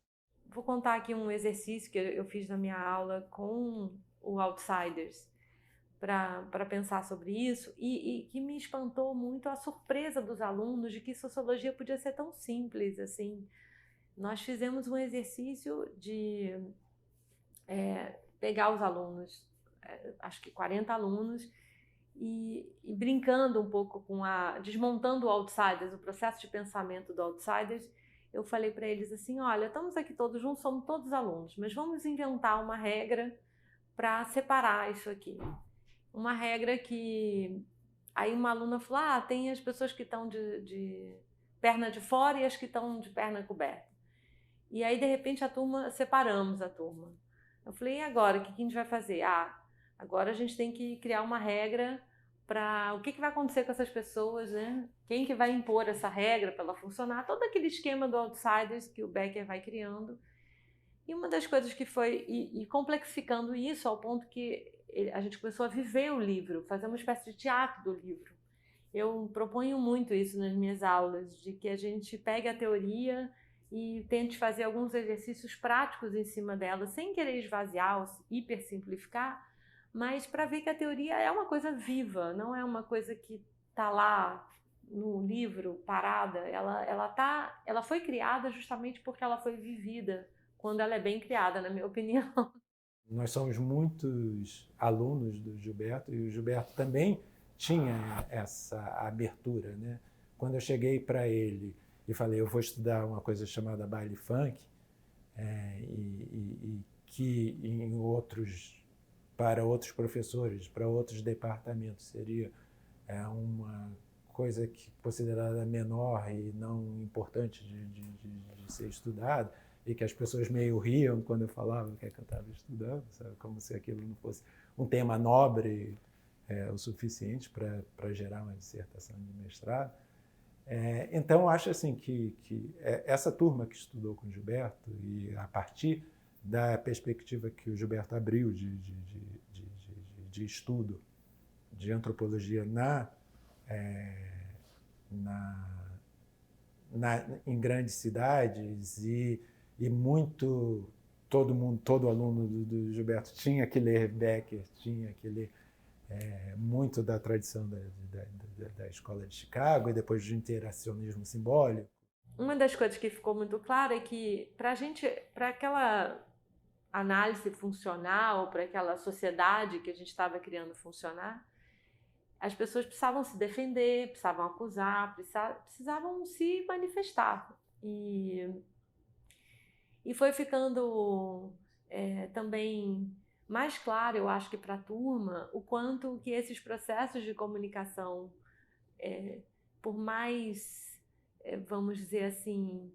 E: Vou contar aqui um exercício que eu fiz na minha aula com o Outsiders para pensar sobre isso e que me espantou muito a surpresa dos alunos de que sociologia podia ser tão simples assim. Nós fizemos um exercício de pegar os alunos, acho que 40 alunos, e brincando um pouco com desmontando o Outsiders, o processo de pensamento do Outsiders. Eu falei para eles assim, olha, estamos aqui todos juntos, somos todos alunos, mas vamos inventar uma regra para separar isso aqui. Uma regra que... Aí uma aluna falou, tem as pessoas que estão de perna de fora e as que estão de perna coberta. E aí, de repente, separamos a turma. Eu falei, e agora, o que a gente vai fazer? Agora a gente tem que criar uma regra para o que vai acontecer com essas pessoas, né? Quem que vai impor essa regra para ela funcionar? Todo aquele esquema do Outsiders que o BECKER vai criando. E uma das coisas que foi, e complexificando isso ao ponto que a gente começou a viver o livro, fazer uma espécie de teatro do livro. Eu proponho muito isso nas minhas aulas, de que a gente pegue a teoria e tente fazer alguns exercícios práticos em cima dela, sem querer esvaziar ou hipersimplificar, mas para ver que a teoria é uma coisa viva, não é uma coisa que está lá no livro, parada. Ela foi criada justamente porque ela foi vivida, quando ela é bem criada, na minha opinião.
D: Nós somos muitos alunos do Gilberto, e o Gilberto também tinha essa abertura, né? Quando eu cheguei para ele e falei, eu vou estudar uma coisa chamada baile funk, e que para outros professores, para outros departamentos, seria uma coisa considerada menor e não importante de ser estudada, e que as pessoas meio riam quando eu falava o que é que eu estava estudando, sabe? Como se aquilo não fosse um tema nobre o suficiente para gerar uma dissertação de mestrado. Então, acho assim que essa turma que estudou com o Gilberto, e a partir da perspectiva que o Gilberto abriu de estudo de antropologia em grandes cidades, e muito, todo aluno do Gilberto tinha que ler BECKER, tinha que ler muito da tradição da Escola de Chicago e depois do interacionismo simbólico.
E: Uma das coisas que ficou muito clara é que para aquela análise funcional, para aquela sociedade que a gente estava criando funcionar, as pessoas precisavam se defender, precisavam acusar, precisavam se manifestar. E foi ficando também mais claro, eu acho que para a turma, o quanto que esses processos de comunicação, por mais, vamos dizer assim,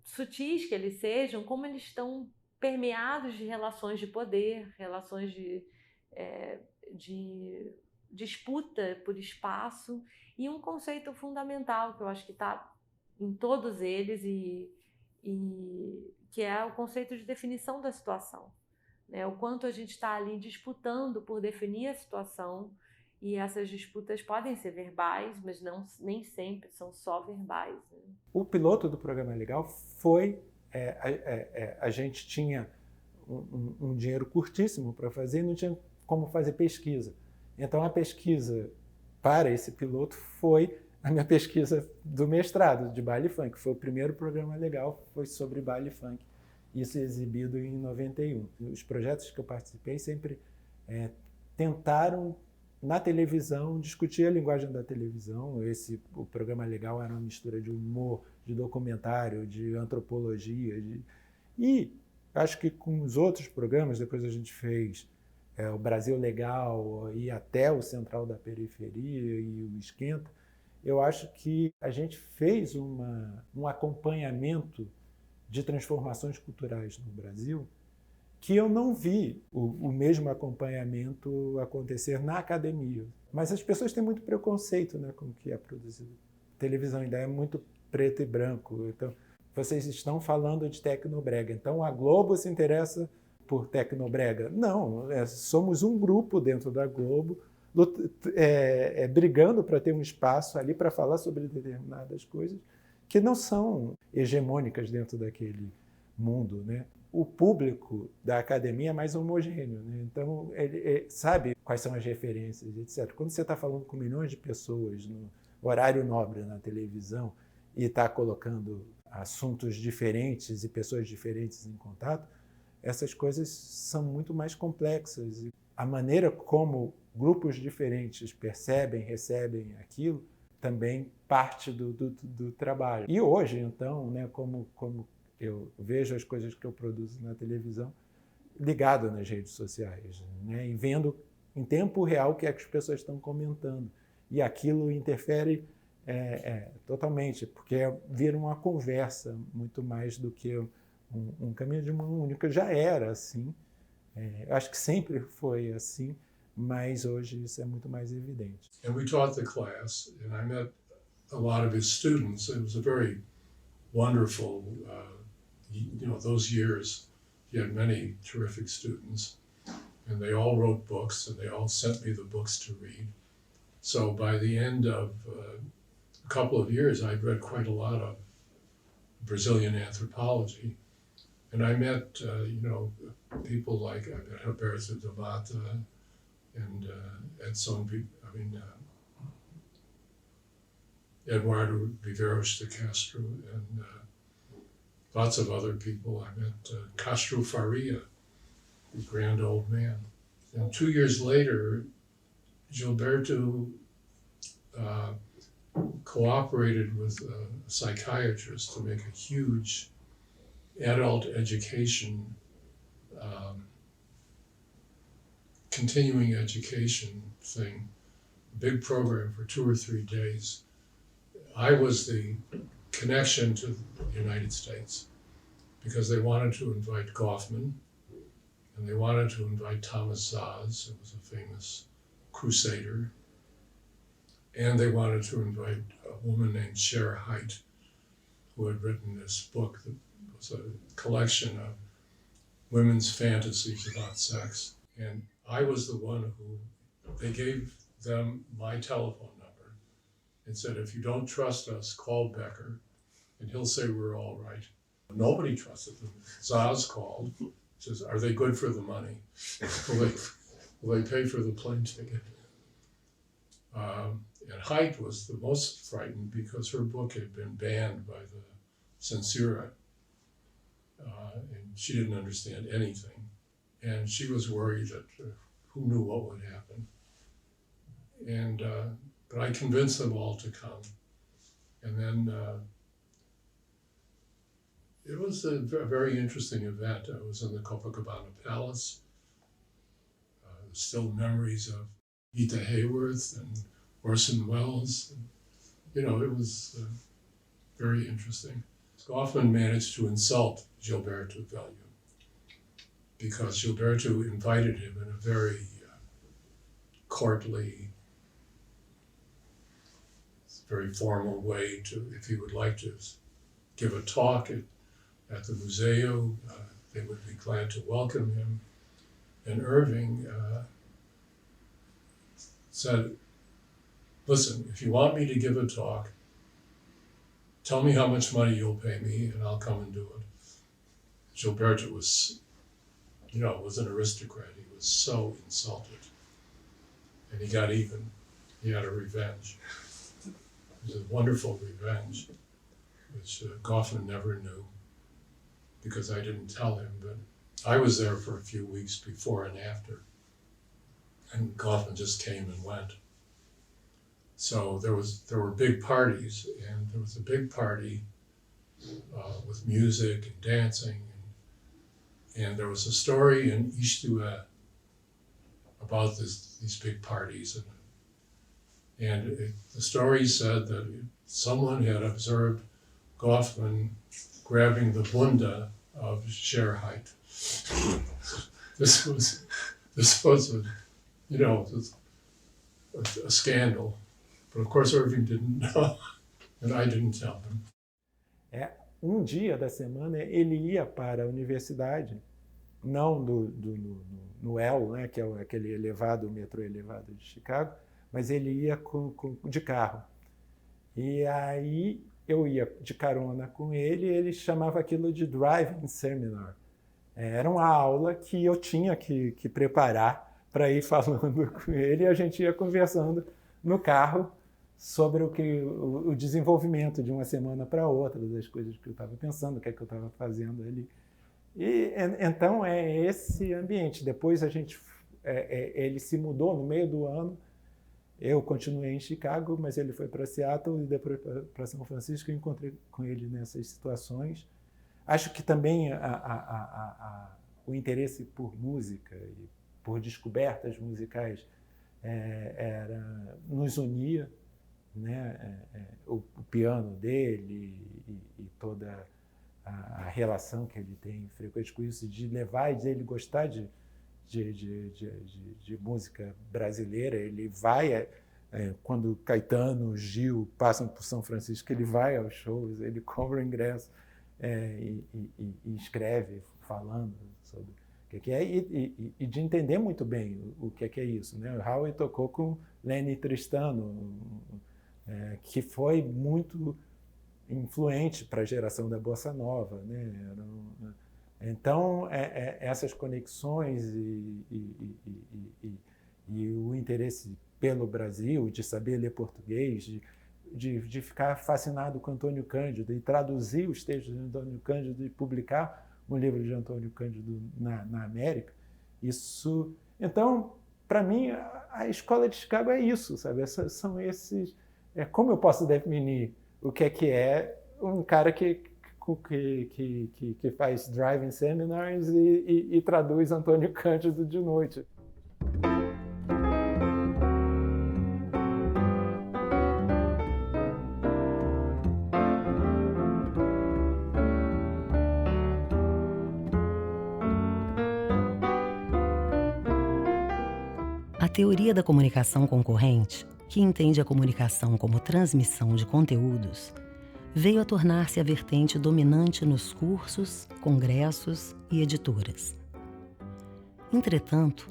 E: sutis que eles sejam, como eles estão permeados de relações de poder, relações de disputa por espaço, e um conceito fundamental que eu acho que está em todos eles, e que é o conceito de definição da situação. O quanto a gente está ali disputando por definir a situação, e essas disputas podem ser verbais, mas nem sempre são só verbais, né?
D: O piloto do Programa Legal foi... a gente tinha um dinheiro curtíssimo para fazer e não tinha como fazer pesquisa. Então, a pesquisa para esse piloto foi a minha pesquisa do mestrado, de baile funk. Foi o primeiro Programa Legal, foi sobre baile funk. Isso exibido em 91. Os projetos que eu participei sempre tentaram, na televisão, discutir a linguagem da televisão. O Programa Legal era uma mistura de humor, de documentário, de antropologia. E acho que com os outros programas, depois a gente fez o Brasil Legal e até o Central da Periferia e o Esquenta, eu acho que a gente fez um acompanhamento de transformações culturais no Brasil que eu não vi o mesmo acompanhamento acontecer na academia. Mas as pessoas têm muito preconceito, né, com o que é produzido. A televisão ainda é muito preto e branco. Então, vocês estão falando de tecnobrega. Então, a Globo se interessa por tecnobrega? Não, somos um grupo dentro da Globo brigando para ter um espaço ali para falar sobre determinadas coisas que não são hegemônicas dentro daquele mundo, né? O público da academia é mais homogêneo, né? Então ele sabe quais são as referências, etc. Quando você está falando com milhões de pessoas no horário nobre na televisão e está colocando assuntos diferentes e pessoas diferentes em contato, essas coisas são muito mais complexas. E a maneira como grupos diferentes percebem, recebem aquilo, também parte do trabalho. E hoje, então, né, como eu vejo as coisas que eu produzo na televisão, ligado nas redes sociais, né, e vendo em tempo real o que é que as pessoas estão comentando. E aquilo interfere totalmente, porque vira uma conversa muito mais do que um caminho de mão única. Já era assim, acho que sempre foi assim, mas hoje isso é muito mais evidente.
A: And we taught the class, and I met a lot of his students. It was a very wonderful, those years, he had many terrific students, and they all wrote books, and they all sent me the books to read. So by the end of a couple of years, I'd read quite a lot of Brazilian anthropology, and I met, people like Roberto de Mata and Edson, Eduardo Viveiros de Castro, and lots of other people. I met Castro Faria, the grand old man. And 2 years later, Gilberto cooperated with a psychiatrist to make a huge adult education, continuing education thing, big program for 2 or 3 days. I was the connection to the United States because they wanted to invite Goffman, and they wanted to invite Thomas Szasz, who was a famous crusader, and they wanted to invite a woman named Cher Haidt, who had written this book that was a collection of women's fantasies about sex. And I was the one who, they gave them my telephone number and said, if you don't trust us, call Becker, and he'll say we're all right. Nobody trusted them. Szasz called, says, are they good for the money? Will they pay for the plane ticket? And Haidt was the most frightened because her book had been banned by the censura, and she didn't understand anything. And she was worried that who knew what would happen. And but I convinced them all to come. And then it was a very interesting event. I was in the Copacabana Palace. Still memories of Rita Hayworth and Orson Welles. It was very interesting. Goffman managed to insult Gilberto Velho because Gilberto invited him in a very courtly, very formal way to, if he would like to give a talk at the Museo, they would be glad to welcome him. And Irving said, listen, if you want me to give a talk, tell me how much money you'll pay me and I'll come and do it. Gilberto was an aristocrat. He was so insulted. And he got even. He had a revenge. It was a wonderful revenge, which Goffman never knew because I didn't tell him, but I was there for a few weeks before and after. And Goffman just came and went. So there were big parties, and there was a big party with music and dancing, and there was a story in Escuela about these big parties, and the story said that someone had observed Goffman grabbing the bunda of share height. This was a, you know, a scandal. But of course Irving didn't know, and I didn't tell him.
D: Um dia da semana ele ia para a universidade, não no L, né, que é aquele elevado, o metrô elevado de Chicago, mas ele ia de carro. E aí eu ia de carona com ele e ele chamava aquilo de driving seminar. Era uma aula que eu tinha que preparar para ir falando com ele e a gente ia conversando no carro sobre o desenvolvimento de uma semana para outra, das coisas que eu estava pensando, o que é que eu estava fazendo ali. E então é esse ambiente. Depois ele se mudou no meio do ano. Eu continuei em Chicago, mas ele foi para Seattle e depois para São Francisco. Eu encontrei com ele nessas situações. Acho que também o interesse por música e por descobertas musicais nos unia, né? O piano dele e toda a relação que ele tem frequente com isso, de levar e de ele gostar de música brasileira. Ele vai, quando Caetano, Gil passam por São Francisco, ele vai aos shows, ele compra o ingresso e escreve falando sobre o que é, e de entender muito bem o que é isso, né? O Howie tocou com Lenny Tristano, que foi muito influente para a geração da Bossa Nova, né? Então, essas conexões e o interesse pelo Brasil, de saber ler português, de ficar fascinado com Antônio Cândido e traduzir os textos de Antônio Cândido e publicar um livro de Antônio Cândido na América, isso... Então, para mim, a Escola de Chicago é isso, sabe? São esses... como eu posso definir o que é um cara que faz driving seminars e traduz Antônio Cândido de noite.
G: A teoria da comunicação concorrente, que entende a comunicação como transmissão de conteúdos, veio a tornar-se a vertente dominante nos cursos, congressos e editoras. Entretanto,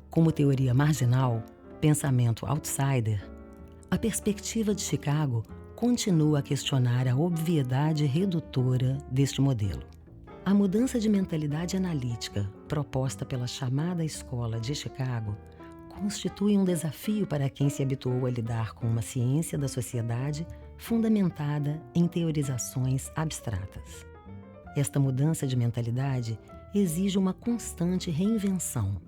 G: como teoria marginal, pensamento outsider, a perspectiva de Chicago continua a questionar a obviedade redutora deste modelo. A mudança de mentalidade analítica proposta pela chamada Escola de Chicago constitui um desafio para quem se habituou a lidar com uma ciência da sociedade fundamentada em teorizações abstratas. Esta mudança de mentalidade exige uma constante reinvenção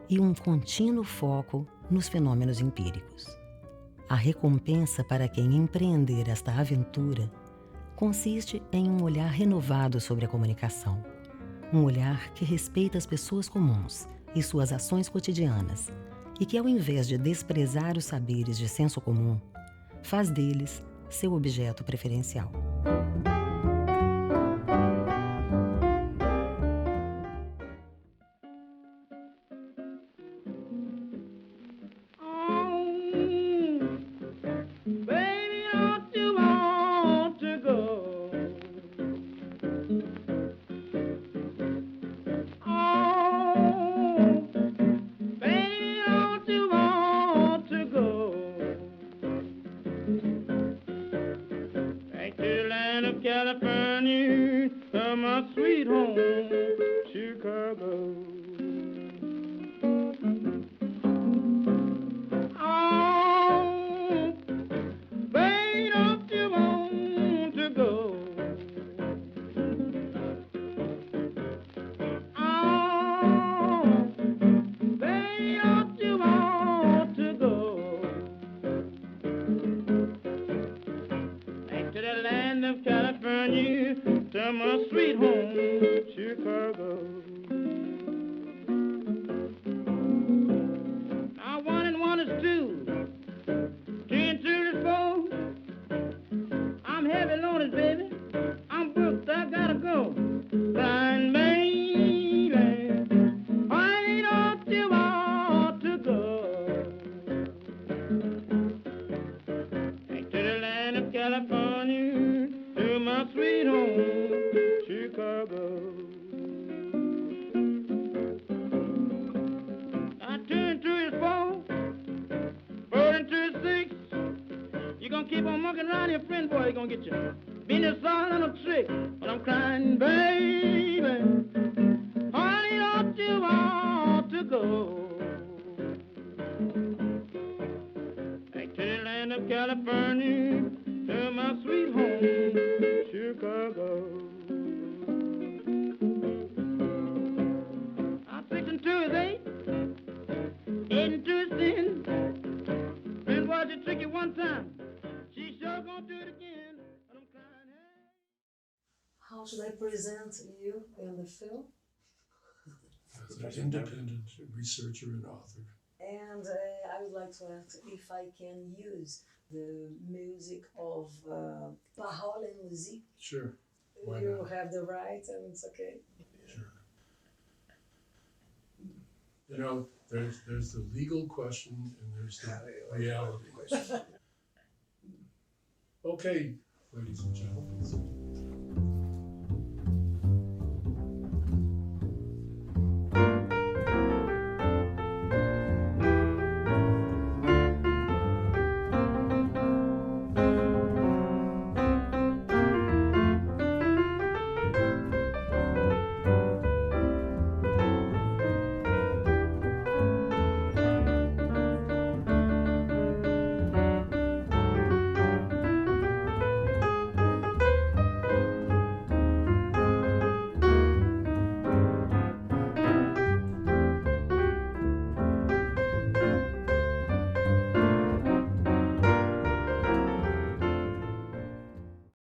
G: e um contínuo foco nos fenômenos empíricos. A recompensa para quem empreender esta aventura consiste em um olhar renovado sobre a comunicação, um olhar que respeita as pessoas comuns e suas ações cotidianas e que, ao invés de desprezar os saberes de senso comum, faz deles seu objeto preferencial.
M: Bye. picture. Been a song and a trick, but I'm crying, baby. Honey, don't you want to go back to the land of California, to my sweet home, Chicago? I'm 6 and 2 is 8, 8 and 2 is 10. Friend was a tricky one time. She sure gonna do it again. But I'm crying, hey.
N: How should I present you in the film?
A: As an independent researcher and author.
N: And I would like to ask if I can use the music of Parole et Musique.
A: Sure. Why
N: You
A: not?
N: have the right and it's okay.
A: Sure. You know, there's the legal question and there's the reality. Okay, ladies and gentlemen.